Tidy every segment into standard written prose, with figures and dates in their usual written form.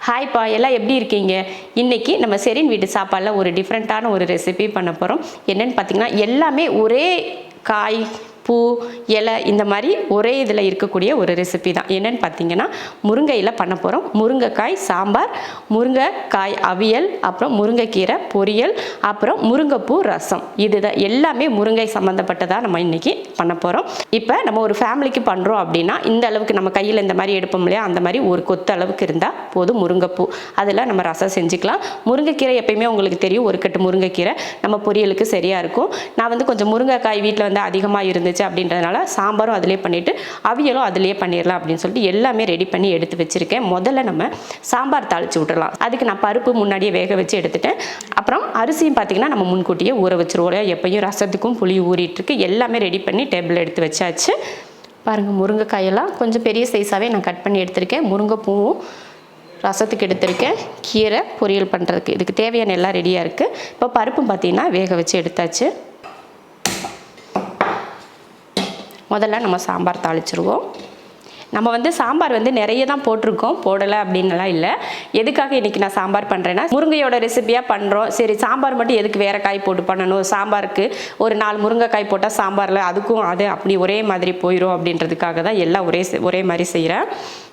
Hi பா, எல்லாம் எப்படி இருக்கீங்க? இன்றைக்கி நம்ம ஷெரின் வீட்டு சாப்பாடில் ஒரு டிஃப்ரெண்ட்டான ஒரு ரெசிபி பண்ண போகிறோம். என்னென்னு பார்த்தீங்கன்னா, எல்லாமே ஒரே காய், பூ, இலை இந்த மாதிரி ஒரே இதில் இருக்கக்கூடிய ஒரு ரெசிபி தான். என்னென்னு பார்த்தீங்கன்னா, முருங்கையில் பண்ண போகிறோம். முருங்கைக்காய் சாம்பார், முருங்கைக்காய் அவியல், அப்புறம் முருங்கைக்கீரை பொரியல், அப்புறம் முருங்கைப்பூ ரசம். இதுதான் எல்லாமே முருங்கை சம்மந்தப்பட்டதாக நம்ம இன்றைக்கி பண்ண போகிறோம். இப்போ நம்ம ஒரு ஃபேமிலிக்கு பண்ணுறோம் அப்படின்னா, இந்த அளவுக்கு நம்ம கையில் இந்த மாதிரி எடுப்போம் இல்லையா, அந்த மாதிரி ஒரு கொத்து அளவுக்கு இருந்தால் போதும். முருங்கைப்பூ அதில் நம்ம ரசம் செஞ்சுக்கலாம். முருங்கைக்கீரை எப்பயுமே உங்களுக்கு தெரியும், ஒரு கட்டு முருங்கைக்கீரை நம்ம பொரியலுக்கு சரியாக இருக்கும். நான் வந்து கொஞ்சம் முருங்கைக்காய் வீட்டில் வந்து அதிகமாக இருந்துச்சு அப்படின்றதுனால சாம்பாரும் அதிலே பண்ணிவிட்டு அவியலும் அதிலே பண்ணிடலாம் அப்படின்னு சொல்லிட்டு எல்லாமே ரெடி பண்ணி எடுத்து வச்சுருக்கேன். முதல்ல நம்ம சாம்பார் தாளித்து விட்டுறலாம். அதுக்கு நான் பருப்பு முன்னாடியே வேக வச்சு எடுத்துட்டேன். அப்புறம் அரிசியும் பார்த்திங்கன்னா நம்ம முன்கூட்டியே ஊற வச்சுருவோம். எப்பயும் ரசத்துக்கும் புளி ஊறிட்டுருக்கு. எல்லாமே ரெடி பண்ணி டேபிள் எடுத்து வச்சாச்சு. பாருங்கள், முருங்கைக்காயெல்லாம் கொஞ்சம் பெரிய சைஸாகவே நான் கட் பண்ணி எடுத்திருக்கேன். முருங்கைப்பூவும் ரசத்துக்கு எடுத்திருக்கேன். கீரை பொரியல் பண்ணுறதுக்கு இதுக்கு தேவையான எல்லாம் ரெடியாக இருக்குது. இப்போ பருப்பும் பார்த்திங்கன்னா வேக வச்சு எடுத்தாச்சு. முதல்ல நம்ம சாம்பார் தாளிச்சிருவோம். நம்ம வந்து சாம்பார் வந்து நிறைய தான் போட்டிருக்கோம், போடலை அப்படின்னுலாம் இல்லை. எதுக்காக இன்றைக்கி நான் சாம்பார் பண்ணுறேன்னா, முருங்கையோட ரெசிபியாக பண்ணுறோம். சரி, சாம்பார் மட்டும் எதுக்கு வேறு காய் போட்டு பண்ணணும்? சாம்பாருக்கு ஒரு 4 முருங்கைக்காய் போட்டால் சாம்பாரில் அதுக்கும் அது அப்படி ஒரே மாதிரி போயிடும் அப்படின்றதுக்காக தான் எல்லாம் ஒரே மாதிரி செய்கிறேன்.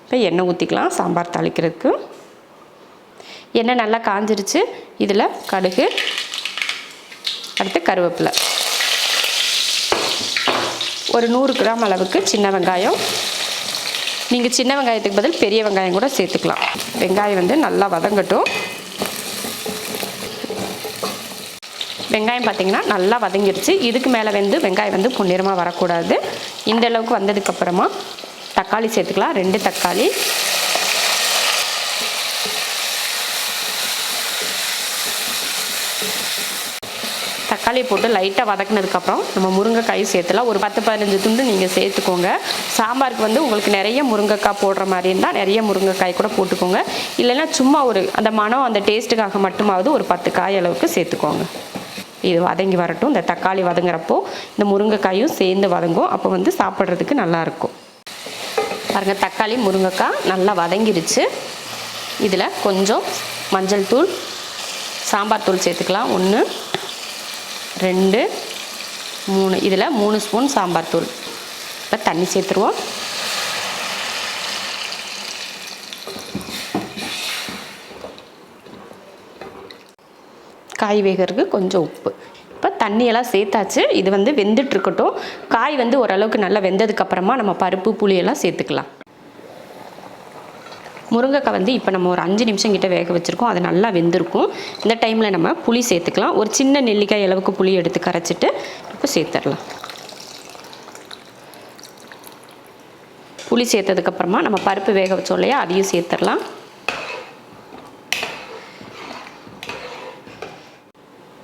இப்போ எண்ணெய் ஊற்றிக்கலாம் சாம்பார் தாளிக்கிறதுக்கு. எண்ணெய் நல்லா காஞ்சிருச்சு. இதில் கடுகு, அடுத்து கருவேப்பிலை, ஒரு 100 கிராம் அளவுக்கு சின்ன வெங்காயம். நீங்கள் சின்ன வெங்காயத்துக்கு பதில் பெரிய வெங்காயம் கூட சேர்த்துக்கலாம். வெங்காயம் வந்து நல்லா வதங்கட்டும். வெங்காயம் பார்த்திங்கன்னா நல்லா வதங்கிடுச்சு. இதுக்கு மேலே வந்து வெங்காயம் வந்து பொன்னிறமாக வரக்கூடாது. இந்த அளவுக்கு வந்ததுக்கப்புறமா தக்காளி சேர்த்துக்கலாம். 2 தக்காளி. தக்காளி போட்டு லைட்டாக வதக்கினதுக்கப்புறம் நம்ம முருங்கைக்காய் சேர்த்துலாம். ஒரு 10-15 துண்டு நீங்கள் சேர்த்துக்கோங்க. சாம்பாருக்கு வந்து உங்களுக்கு நிறைய முருங்கைக்காய் போடுற மாதிரி இருந்தால் நிறைய முருங்கைக்காய் கூட போட்டுக்கோங்க. இல்லைன்னா சும்மா அந்த மனம் அந்த டேஸ்ட்டுக்காக மட்டுமாவது ஒரு 10 காய் அளவுக்கு சேர்த்துக்கோங்க. இது வதங்கி வரட்டும். இந்த தக்காளி வதங்குறப்போ இந்த முருங்கைக்காயும் சேர்ந்து வதங்கும். அப்போ வந்து சாப்பிட்றதுக்கு நல்லாயிருக்கும். பாருங்கள், தக்காளி முருங்கைக்காய் நல்லா வதங்கிடுச்சு. இதில் கொஞ்சம் மஞ்சள் தூள், சாம்பார் தூள் சேர்த்துக்கலாம். 1 2 3 இதில் 3 ஸ்பூன் சாம்பார் தூள். இப்போ தண்ணி சேர்த்துருவோம். காய் வேகிறதுக்கு கொஞ்சம் உப்பு. இப்போ தண்ணியெல்லாம் சேர்த்தாச்சு. இது வந்து வெந்துட்டுருக்கட்டும். காய் வந்து ஓரளவுக்கு நல்லா வெந்ததுக்கப்புறமா நம்ம பருப்பு புளியெல்லாம் சேர்த்துக்கலாம். முருங்கைக்காய் வந்து இப்போ நம்ம ஒரு 5 நிமிஷம் கிட்ட வேக வச்சுருக்கோம். அது நல்லா வெந்திருக்கும். இந்த டைமில் நம்ம புளி சேர்த்துக்கலாம். ஒரு சின்ன நெல்லிக்காய் அளவுக்கு புளி எடுத்து கரைச்சிட்டு இப்போ சேர்த்துடலாம். புளி சேர்த்ததுக்கப்புறமா நம்ம பருப்பு வேக வச்சோம் இல்லையா, அதையும் சேர்த்துடலாம்.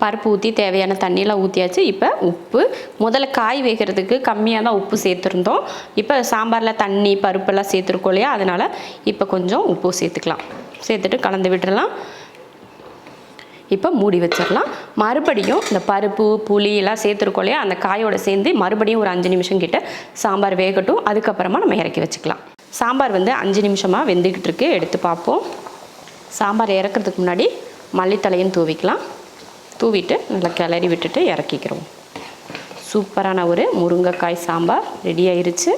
பருப்பு ஊற்றி தேவையான தண்ணியெலாம் ஊற்றியாச்சு. இப்போ உப்பு, முதல்ல காய் வேகிறதுக்கு கம்மியாக தான் உப்பு சேர்த்துருந்தோம். இப்போ சாம்பாரில் தண்ணி பருப்பெல்லாம் சேர்த்துருக்கோம் இல்லையா, அதனால் இப்போ கொஞ்சம் உப்பு சேர்த்துக்கலாம். சேர்த்துட்டு கலந்து விட்டுடலாம். இப்போ மூடி வச்சிடலாம். மறுபடியும் இந்த பருப்பு புளி எல்லாம் சேர்த்துருக்கோம் இல்லையா, அந்த காயோடு சேர்ந்து மறுபடியும் ஒரு 5 நிமிஷம் கிட்ட சாம்பார் வேகட்டும். அதுக்கப்புறமா நம்ம இறக்கி வச்சுக்கலாம். சாம்பார் வந்து 5 நிமிஷமாக வெந்துக்கிட்டு இருக்கு. எடுத்து பார்ப்போம். சாம்பார் இறக்கிறதுக்கு முன்னாடி மல்லித்தலையும் தூவிக்கலாம். தூவிட்டு நல்லா கிளறி விட்டுட்டு இறக்கிக்கிறோம். சூப்பரான ஒரு முருங்கைக்காய் சாம்பார் ரெடி ஆயிருச்சு.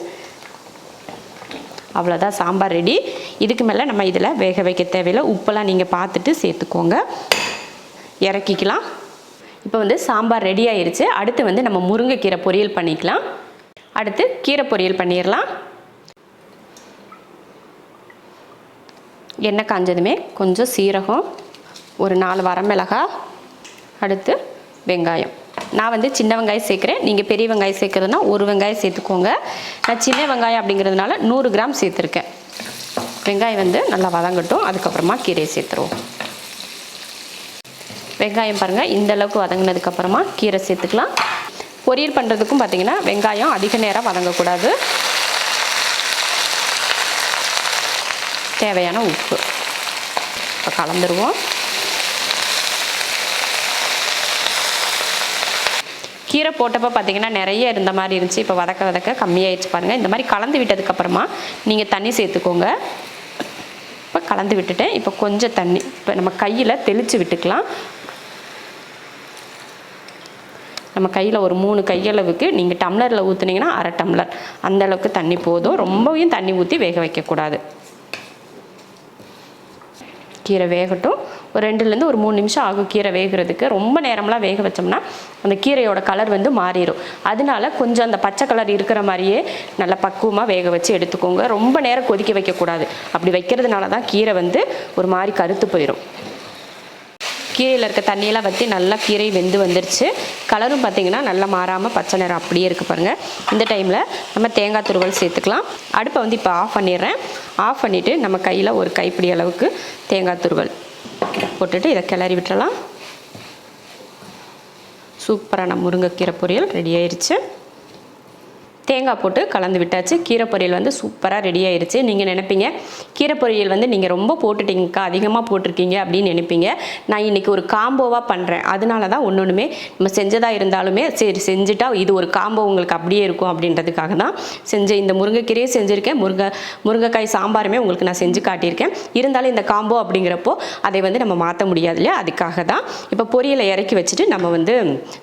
அவ்வளோதான், சாம்பார் ரெடி. இதுக்கு மேலே நம்ம இதில் வேக வைக்க தேவையில்லை. உப்பெல்லாம் நீங்கள் பார்த்துட்டு சேர்த்துக்கோங்க. இறக்கிக்கலாம். இப்போ வந்து சாம்பார் ரெடி ஆயிருச்சு. அடுத்து வந்து நம்ம முருங்கைக்கீரை பொரியல் பண்ணிக்கலாம். அடுத்து கீரை பொரியல் பண்ணிடலாம். எண்ணெய் காஞ்சதுமே கொஞ்சம் சீரகம், ஒரு 4 வரமிளகாய், அடுத்து வெங்காயம். நான் வந்து சின்ன வெங்காயம் சேர்க்குறேன். நீங்கள் பெரிய வெங்காயம் சேர்க்குறதுனா 1 வெங்காயம் சேர்த்துக்கோங்க. நான் சின்ன வெங்காயம் அப்படிங்கிறதுனால 100 கிராம் சேர்த்துருக்கேன். வெங்காயம் வந்து நல்லா வதங்கட்டும். அதுக்கப்புறமா கீரையை சேர்த்துருவோம். வெங்காயம் பாருங்கள், இந்த அளவுக்கு வதங்கினதுக்கப்புறமா கீரை சேர்த்துக்கலாம். பொரியல் பண்ணுறதுக்கும் பார்த்திங்கன்னா வெங்காயம் அதிக நேரம் வதங்கக்கூடாது. தேவையான உப்பு இப்போ கலந்துருவோம். கீரை போட்டப்போ பார்த்திங்கன்னா நிறைய இருந்த மாதிரி இருந்துச்சு. இப்போ வதக்க கம்மியாகிடுச்சு பாருங்கள். இந்த மாதிரி கலந்து விட்டதுக்கப்புறமா நீங்கள் தண்ணி சேர்த்துக்கோங்க. இப்போ கலந்து விட்டுட்டேன். இப்போ கொஞ்சம் தண்ணி இப்போ நம்ம கையில் தெளித்து விட்டுக்கலாம். நம்ம கையில் ஒரு 3 கையளவுக்கு, நீங்கள் டம்ளரில் ஊற்றுனீங்கன்னா அரை டம்ளர் அந்தளவுக்கு தண்ணி போதும். ரொம்பவும் தண்ணி ஊற்றி வேக வைக்கக்கூடாது. கீரை வேகட்டும். ஒரு 2லேருந்து ஒரு 3 நிமிஷம் ஆகும் கீரை வேகிறதுக்கு. ரொம்ப நேரம்லாம் வேக வச்சோம்னா அந்த கீரையோட கலர் வந்து மாறிடும். அதனால கொஞ்சம் அந்த பச்சை கலர் இருக்கிற மாதிரியே நல்லா பக்குவமாக வேக வச்சு எடுத்துக்கோங்க. ரொம்ப நேரம் கொதிக்க வைக்கக்கூடாது. அப்படி வைக்கிறதுனால தான் கீரை வந்து ஒரு மாதிரி கருத்து போயிடும். கீரையில் இருக்க தண்ணியெல்லாம் வற்றி நல்லா கீரை வெந்து வந்துருச்சு. கலரும் பார்த்திங்கன்னா நல்லா மாறாமல் பச்சை நிறம் அப்படியே இருக்குது பாருங்கள். இந்த டைமில் நம்ம தேங்காய் துருவல் சேர்த்துக்கலாம். அடுப்பை வந்து இப்போ ஆஃப் பண்ணிடுறேன். ஆஃப் பண்ணிவிட்டு நம்ம கையில் ஒரு கைப்பிடி அளவுக்கு தேங்காய் துருவல் போட்டுட்டு இதை கிளறி விட்டுறலாம். சூப்பரான முருங்கைக்கீரை பொரியல் ரெடி ஆயிடுச்சு. தேங்காய் போட்டு கலந்து விட்டாச்சு. கீரை பொரியல் வந்து சூப்பராக ரெடி ஆயிடுச்சு. நீங்கள் நினைப்பீங்க கீரை பொரியல் வந்து நீங்கள் ரொம்ப போட்டுட்டீங்கக்கா, அதிகமாக போட்டிருக்கீங்க அப்படின்னு நினைப்பீங்க. நான் இன்றைக்கி ஒரு காம்போவாக பண்ணுறேன். அதனால தான் ஒன்றுமே நம்ம செஞ்சதாக இருந்தாலுமே சரி செஞ்சுட்டா இது ஒரு காம்போ உங்களுக்கு அப்படியே இருக்கும் அப்படின்றதுக்காக தான் செஞ்சேன். இந்த முருங்கைக்கீரையே செஞ்சுருக்கேன். முருங்கைக்காய் சாம்பாருமே உங்களுக்கு நான் செஞ்சு காட்டியிருக்கேன். இருந்தாலும் இந்த காம்போ அப்படிங்கிறப்போ அதை வந்து நம்ம மாற்ற முடியாது இல்லையா, அதுக்காக தான். இப்போ பொரியலை இறக்கி வச்சுட்டு நம்ம வந்து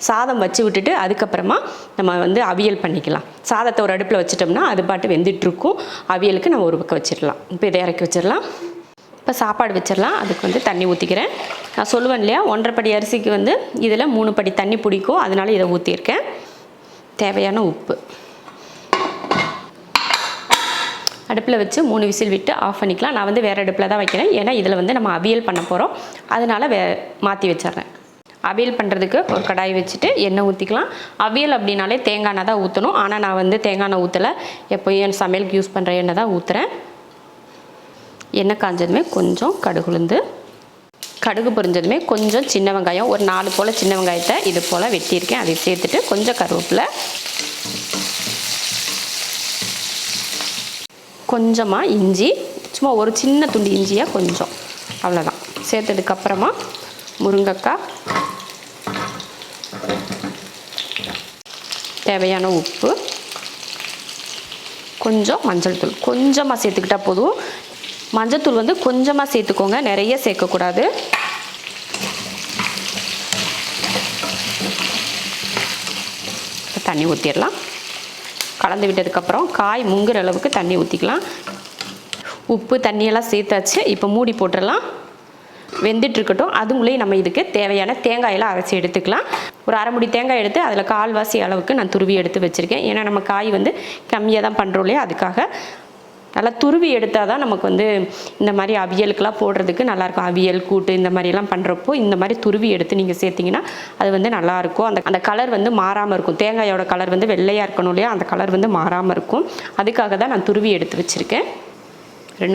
சாதம் வச்சு விட்டுட்டு அதுக்கப்புறமா நம்ம வந்து அவியல் பண்ணிக்கலாம். சாதத்தை ஒரு அடுப்பில் வச்சிட்டோம்னா அது பாட்டு வெந்துட்டுருக்கும். அவியலுக்கு நம்ம ஒரு பக்கம் வச்சிடலாம். இப்போ இதை இறக்கி வச்சிடலாம். இப்போ சாப்பாடு வச்சிடலாம். அதுக்கு வந்து தண்ணி ஊற்றிக்கிறேன். நான் சொல்லுவேன் இல்லையா, 1.5 படி அரிசிக்கு வந்து இதில் 3 படி தண்ணி பிடிக்கும். அதனால இதை ஊற்றியிருக்கேன். தேவையான உப்பு அடுப்பில் வச்சு 3 விசில் விட்டு ஆஃப் பண்ணிக்கலாம். நான் வந்து வேறு அடுப்பில் தான் வைக்கிறேன். ஏன்னா இதில் வந்து நம்ம அவியல் பண்ண போகிறோம். அதனால் மாற்றி வச்சிட்றேன். அவியல் பண்ணுறதுக்கு ஒரு கடாய் வச்சுட்டு எண்ணெய் ஊற்றிக்கலாம். அவியல் அப்படின்னாலே தேங்காய் எண்ணெய் தான் ஊற்றணும். ஆனால் நான் வந்து தேங்காய் எண்ணெய் ஊற்றலை. எப்போயும் என் சமையலுக்கு யூஸ் பண்ணுற எண்ணெய் தான் ஊற்றுறேன். எண்ணெய் காஞ்சதுமே கொஞ்சம் கடுகுளுந்து, கடுகு பொரிஞ்சதுமே கொஞ்சம் சின்ன வெங்காயம், ஒரு 4 போல் சின்ன வெங்காயத்தை இது போல் வெட்டியிருக்கேன். அதை சேர்த்துட்டு கொஞ்சம் கருவேப்பிலை, கொஞ்சமாக இஞ்சி, சும்மா ஒரு சின்ன துண்டு இஞ்சியாக கொஞ்சம், அவ்வளோதான். சேர்த்ததுக்கப்புறமா முருங்கைக்காய், தேவையான உப்பு, கொஞ்சம் மஞ்சள் தூள் கொஞ்சமாக சேர்த்துக்கிட்டால் போதும். மஞ்சள் தூள் வந்து கொஞ்சமாக சேர்த்துக்கோங்க, நிறைய சேர்க்கக்கூடாது. தண்ணி ஊற்றிடலாம். கலந்து விட்டதுக்கப்புறம் காய் முங்குற அளவுக்கு தண்ணி ஊற்றிக்கலாம். உப்பு தண்ணியெல்லாம் சேர்த்தாச்சு. இப்போ மூடி போட்டுடலாம். வெந்துட்டுருக்கட்டும். அதுக்குள்ளேயே நம்ம இதுக்கு தேவையான தேங்காயெல்லாம் அரைச்சி எடுத்துக்கலாம். ஒரு அரை முடி தேங்காய் எடுத்து அதில் 1/4 அளவுக்கு நான் துருவி எடுத்து வச்சுருக்கேன். ஏன்னா நம்ம காய் வந்து கம்மியாக தான் பண்ணுறோம் இல்லையா, அதுக்காக நல்லா துருவி எடுத்தால் தான் நமக்கு வந்து இந்த மாதிரி அவியலுக்கெல்லாம் போடுறதுக்கு நல்லாயிருக்கும். அவியல் கூட்டு இந்த மாதிரிலாம் பண்ணுறப்போ இந்த மாதிரி துருவி எடுத்து நீங்கள் சேர்த்திங்கன்னா அது வந்து நல்லாயிருக்கும். அந்த கலர் வந்து மாறாமல் இருக்கும். தேங்காயோட கலர் வந்து வெள்ளையாக இருக்கணும் இல்லையா, அந்த கலர் வந்து மாறாமல் இருக்கும். அதுக்காக தான் நான் துருவி எடுத்து வச்சுருக்கேன்.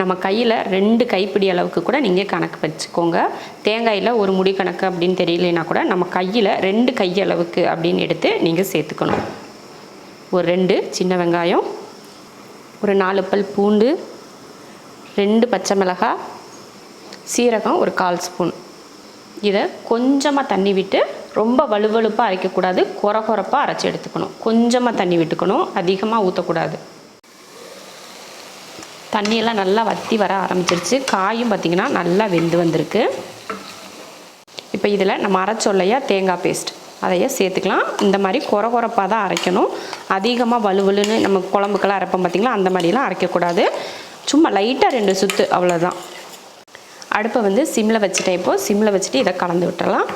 நம்ம கையில் 2 கைப்பிடி அளவுக்கு கூட நீங்கள் கணக்கு வச்சுக்கோங்க. தேங்காயில் ஒரு முடி கணக்கு அப்படின்னு தெரியலனா கூட நம்ம கையில் 2 கையளவுக்கு அப்படின்னு எடுத்து நீங்கள் சேர்த்துக்கணும். ஒரு 2 சின்ன வெங்காயம், ஒரு 4 பல் பூண்டு, 2 பச்சை மிளகாய், சீரகம் ஒரு 1/4 ஸ்பூன். இதை கொஞ்சமாக தண்ணி விட்டு, ரொம்ப வலுவலுப்பாக அரைக்கக்கூடாது, கொரப்பாக அரைச்சி எடுத்துக்கணும். கொஞ்சமாக தண்ணி விட்டுக்கணும், அதிகமாக ஊற்றக்கூடாது. தண்ணியெல்லாம் நல்லா வற்றி வர ஆரம்பிச்சிருச்சு. காயும் பார்த்திங்கன்னா நல்லா வெந்து வந்திருக்கு. இப்போ இதில் நம்ம அரைச்சோம் இல்லையா தேங்காய் பேஸ்ட், அதையே சேர்த்துக்கலாம். இந்த மாதிரி கொரப்பாக தான் அரைக்கணும். அதிகமாக வலுவலுன்னு நம்ம குழம்புக்கெல்லாம் அரைப்போம் பார்த்திங்களா, அந்த மாதிரிலாம் அரைக்கக்கூடாது. சும்மா லைட்டாக 2 சுற்று அவ்வளோதான். அடுப்பை வந்து சிம்மில் வச்சுட்டேன். இப்போது சிம்மில் வச்சுட்டு இதை கலந்து விட்டுறலாம்.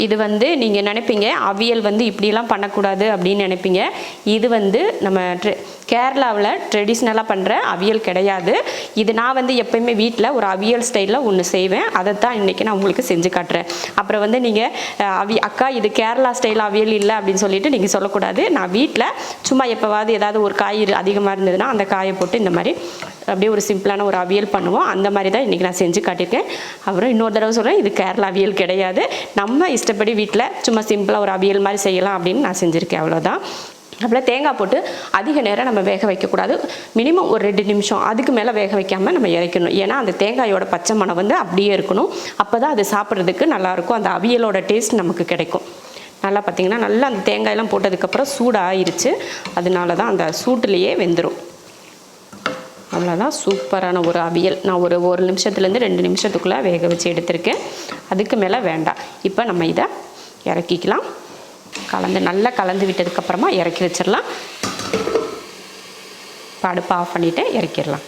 இது வந்து நீங்கள் நினைப்பீங்க அவியல் வந்து இப்படிலாம் பண்ணக்கூடாது அப்படின்னு நினைப்பீங்க. இது வந்து நம்ம கேரளாவில் ட்ரெடிஷ்னலாக பண்ணுற அவியல் கிடையாது. இது நான் வந்து எப்போயுமே வீட்டில் ஒரு அவியல் ஸ்டைலில் ஒன்று செய்வேன். அதை தான் இன்றைக்கி நான் உங்களுக்கு செஞ்சு காட்டுறேன். அப்புறம் வந்து நீங்கள் அக்கா இது கேரளா ஸ்டைல் அவியல் இல்லை அப்படின்னு சொல்லிட்டு நீங்கள் சொல்லக்கூடாது. நான் வீட்டில் சும்மா எப்போவாது ஏதாவது ஒரு காய் அதிகமாக இருந்ததுன்னா அந்த காயை போட்டு இந்த மாதிரி அப்படியே ஒரு சிம்பிளான ஒரு அவியல் பண்ணுவோம். அந்த மாதிரி தான் இன்றைக்கி நான் செஞ்சு காட்டியிருக்கேன். அப்புறம் இன்னொரு தடவை சொல்கிறேன், இது கேரளா அவியல் கிடையாது. நம்ம இஷ்டப்படி வீட்டில் சும்மா சிம்பிளாக ஒரு அவியல் மாதிரி செய்யலாம் அப்படின்னு நான் செஞ்சுருக்கேன், அவ்வளோதான். அப்படியே தேங்காய் போட்டு அதிக நேரம் நம்ம வேக வைக்கக்கூடாது. மினிமம் ஒரு 2 நிமிஷம், அதுக்கு மேலே வேக வைக்காமல் நம்ம இறக்கணும். ஏன்னா அந்த தேங்காயோட பச்சை மணம் வந்து அப்படியே இருக்கணும். அப்போ தான் அது சாப்பிட்றதுக்கு நல்லாயிருக்கும். அந்த அவியலோட டேஸ்ட் நமக்கு கிடைக்கும். நல்லா பார்த்திங்கன்னா நல்லா அந்த தேங்காயெல்லாம் போட்டதுக்கப்புறம் சூடாகிருச்சு. அதனால தான் அந்த சூட்டுலேயே வெந்துடும். அவ்வளோதான், சூப்பரான ஒரு அவியல். நான் ஒரு நிமிஷத்துலேருந்து 2 நிமிஷத்துக்குள்ளே வேக வச்சு எடுத்திருக்கேன். அதுக்கு மேலே வேண்டாம். இப்போ நம்ம இதை இறக்கிக்கலாம். நல்லா கலந்து விட்டதுக்கப்புறமா இறக்கி வச்சிடலாம். அடுப்பை ஆஃப் பண்ணிவிட்டு இறக்கிடலாம்.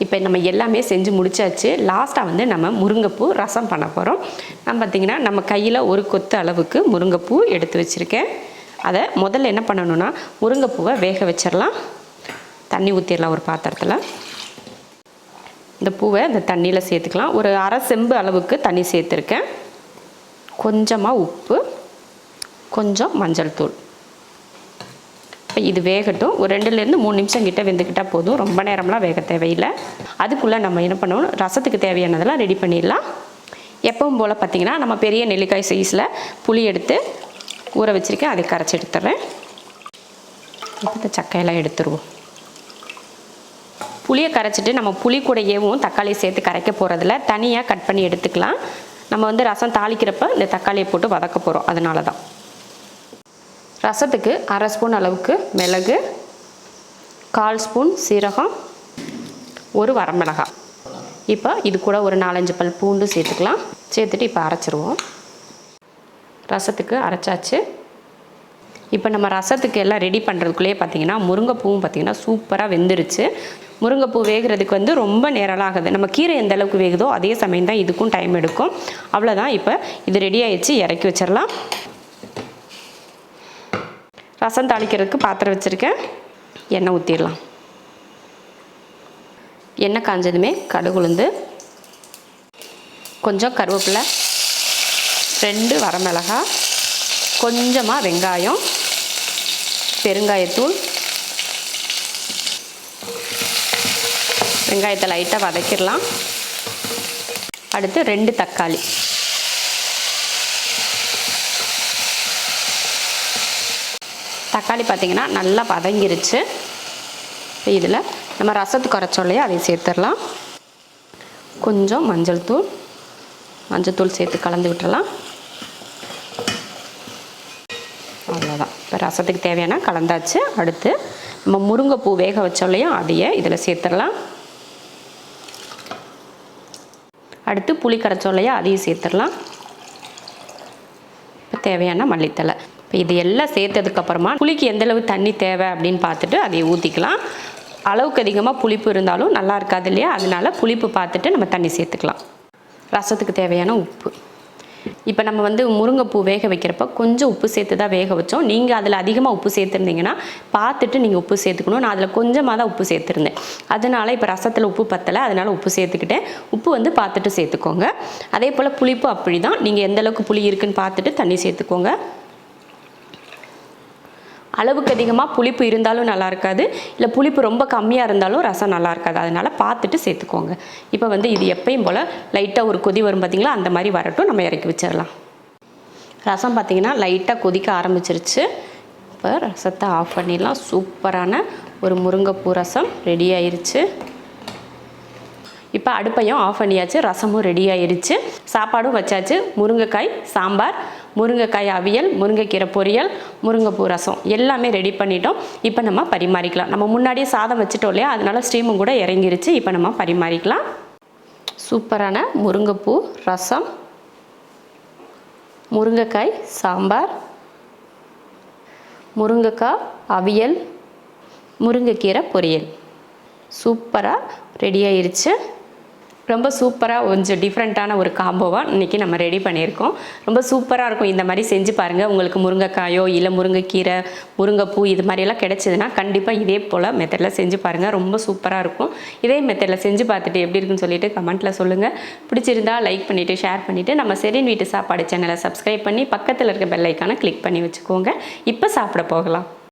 இப்போ நம்ம எல்லாமே செஞ்சு முடிச்சாச்சு. லாஸ்ட்டாக வந்து நம்ம முருங்கைப்பூ ரசம் பண்ண போகிறோம். நான் பார்த்திங்கன்னா நம்ம கையில் ஒரு கொத்து அளவுக்கு முருங்கைப்பூ எடுத்து வச்சுருக்கேன். அதை முதல்ல என்ன பண்ணணுன்னா முருங்கைப்பூவை வேக வச்சிடலாம். தண்ணி ஊற்றிடலாம் ஒரு பாத்திரத்தில். இந்த பூவை இந்த தண்ணியில் சேர்த்துக்கலாம். ஒரு அரை செம்பு அளவுக்கு தண்ணி சேர்த்துருக்கேன். கொஞ்சமாக உப்பு, கொஞ்சம் மஞ்சள் தூள். இப்போ இது வேகட்டும். ஒரு 2லேருந்து 3 நிமிஷம் கிட்ட வெந்துக்கிட்டால் போதும். ரொம்ப நேரம்லாம் வேக தேவையில்லை. அதுக்குள்ளே நம்ம என்ன பண்ணணும், ரசத்துக்கு தேவையானதெல்லாம் ரெடி பண்ணிடலாம். எப்பவும் போல் பார்த்திங்கன்னா நம்ம பெரிய நெல்லிக்காய் சைஸில் புளி எடுத்து ஊற வச்சுருக்கேன். அதை கரைச்சி எடுத்துடுறேன். இப்போ இந்த சக்கையெல்லாம் எடுத்துருவோம். புளியை கரைச்சிட்டு நம்ம புளி கூடையேவும் தக்காளி சேர்த்து கரைக்க போகிறதில்ல, தனியாக கட் பண்ணி எடுத்துக்கலாம். நம்ம வந்து ரசம் தாளிக்கிறப்ப இந்த தக்காளியை போட்டு வதக்க போகிறோம். அதனால தான். ரசத்துக்கு 1/2 ஸ்பூன் அளவுக்கு மிளகு, 1/4 ஸ்பூன் சீரகம், ஒரு வரமிளகாய். இப்போ இது கூட ஒரு 4-5 பல் பூண்டு சேர்த்துக்கலாம். சேர்த்துட்டு இப்போ அரைச்சிருவோம். ரசத்துக்கு அரைச்சாச்சு. இப்போ நம்ம ரசத்துக்கு எல்லாம் ரெடி பண்ணுறதுக்குள்ளேயே பார்த்திங்கன்னா முருங்கைப்பூவும் பார்த்திங்கன்னா சூப்பராக வெந்துருச்சு. முருங்கைப்பூ வேகிறதுக்கு வந்து ரொம்ப நேரம் ஆகுது. நம்ம கீரை எந்த அளவுக்கு வேகுதோ அதே சமயம் தான் இதுக்கும் டைம் எடுக்கும். அவ்வளோதான். இப்போ இது ரெடி ஆகிடுச்சு. இறக்கி வச்சிடலாம். ரசம் தாளிக்கிறதுக்கு பாத்திரம் வச்சுருக்கேன். எண்ணெய் ஊற்றிடலாம். எண்ணெய் காஞ்சதுமே கடுகு உளுந்து, கொஞ்சம் கருவேப்பிலை, 2 வரமிளகாய், கொஞ்சமாக வெங்காயம், பெருங்காயத்தூள், வெங்காயத்தை லைட்டாக வதக்கிடலாம். அடுத்து 2 தக்காளி, தக்காளி பார்த்திங்கன்னா நல்லா வதங்கிருச்சு. இப்போ இதில் நம்ம ரசத்துக்கு அரைச்சோம் இல்லையா, அதை சேர்த்துடலாம். கொஞ்சம் மஞ்சள் தூள் சேர்த்து கலந்து விட்டுறலாம். அவ்வளோதான். இப்போ ரசத்துக்கு தேவையான கலந்தாச்சு. அடுத்து நம்ம முருங்கைப்பூ வேக வச்சோம் இல்லையா, அதையே இதில் சேர்த்துடலாம். அடுத்து புளி கரைச்சோம் இல்லையா, அதையும் சேர்த்துடலாம். இப்போ தேவையான மல்லித்தலை. இப்போ இது எல்லாம் சேர்த்ததுக்கப்புறமா புளிக்கு எந்தளவு தண்ணி தேவை அப்படின்னு பார்த்துட்டு அதை ஊற்றிக்கலாம். அளவுக்கு அதிகமாக புளிப்பு இருந்தாலும் நல்லா இருக்காது இல்லையா, அதனால புளிப்பு பார்த்துட்டு நம்ம தண்ணி சேர்த்துக்கலாம். ரசத்துக்கு தேவையான உப்பு. இப்போ நம்ம வந்து முருங்கைப்பூ வேக வைக்கிறப்ப கொஞ்சம் உப்பு சேர்த்து தான் வேக வச்சோம். நீங்கள் அதில் அதிகமாக உப்பு சேர்த்துருந்தீங்கன்னா பார்த்துட்டு நீங்கள் உப்பு சேர்த்துக்கணும். நான் அதில் கொஞ்சமாக தான் உப்பு சேர்த்துருந்தேன். அதனால் இப்போ ரசத்தில் உப்பு பத்தலை, அதனால் உப்பு சேர்த்துக்கிட்டேன். உப்பு வந்து பார்த்துட்டு சேர்த்துக்கோங்க. அதே போல் புளிப்பு அப்படி தான். நீங்கள் எந்தளவுக்கு புளி இருக்குதுன்னு பார்த்துட்டு தண்ணி சேர்த்துக்கோங்க. அளவுக்கு அதிகமாக புளிப்பு இருந்தாலும் நல்லா இருக்காது, இல்லை புளிப்பு ரொம்ப கம்மியாக இருந்தாலும் ரசம் நல்லா இருக்காது. அதனால் பார்த்துட்டு சேர்த்துக்கோங்க. இப்போ வந்து இது எப்பயும் போல் லைட்டாக ஒரு கொதி வரும் பார்த்திங்களா, அந்த மாதிரி வரட்டும். நம்ம இறக்கி வச்சிடலாம். ரசம் பார்த்திங்கன்னா லைட்டாக கொதிக்க ஆரம்பிச்சிருச்சு. இப்போ ரசத்தை ஆஃப் பண்ணிடலாம். சூப்பரான ஒரு முருங்கைப்பூ ரசம் ரெடி ஆயிருச்சு. இப்போ அடுப்பையும் ஆஃப் பண்ணியாச்சு. ரசமும் ரெடி ஆயிருச்சு. சாப்பாடும் வச்சாச்சு. முருங்கைக்காய் சாம்பார், முருங்கைக்காய் அவியல், முருங்கைக்கீரை பொரியல், முருங்கைப்பூ ரசம் எல்லாமே ரெடி பண்ணிட்டோம். இப்போ நம்ம பரிமாறிக்கலாம். நம்ம முன்னாடியே சாதம் வச்சுட்டோம் இல்லையா, அதனால ஸ்டீமும் கூட இறங்கிருச்சு. இப்போ நம்ம பரிமாறிக்கலாம். சூப்பரான முருங்கைப்பூ ரசம், முருங்கைக்காய் சாம்பார், முருங்கைக்காய் அவியல், முருங்கைக்கீரை பொரியல் சூப்பராக ரெடி ஆயிருச்சு. ரொம்ப சூப்பராக கொஞ்சம் டிஃப்ரெண்ட்டான ஒரு காம்போவாக இன்றைக்கி நம்ம ரெடி பண்ணியிருக்கோம். ரொம்ப சூப்பராக இருக்கும். இந்த மாதிரி செஞ்சு பாருங்கள். உங்களுக்கு முருங்கைக்காயோ இல்லை முருங்கைக்கீரை, முருங்கைப்பூ இது மாதிரியெல்லாம் கிடச்சிதுன்னா கண்டிப்பாக இதே போல் மெத்தடில் செஞ்சு பாருங்கள். ரொம்ப சூப்பராக இருக்கும். இதே மெத்தடில் செஞ்சு பார்த்துட்டு எப்படி இருக்குன்னு சொல்லிட்டு கமெண்ட்டில் சொல்லுங்கள். பிடிச்சிருந்தா லைக் பண்ணிவிட்டு ஷேர் பண்ணிவிட்டு நம்ம ஷெரின் வீட்டு சாப்பாடு சேனலை சப்ஸ்கிரைப் பண்ணி பக்கத்தில் இருக்க பெல் ஐக்கானை கிளிக் பண்ணி வச்சுக்கோங்க. இப்போ சாப்பிட போகலாம்.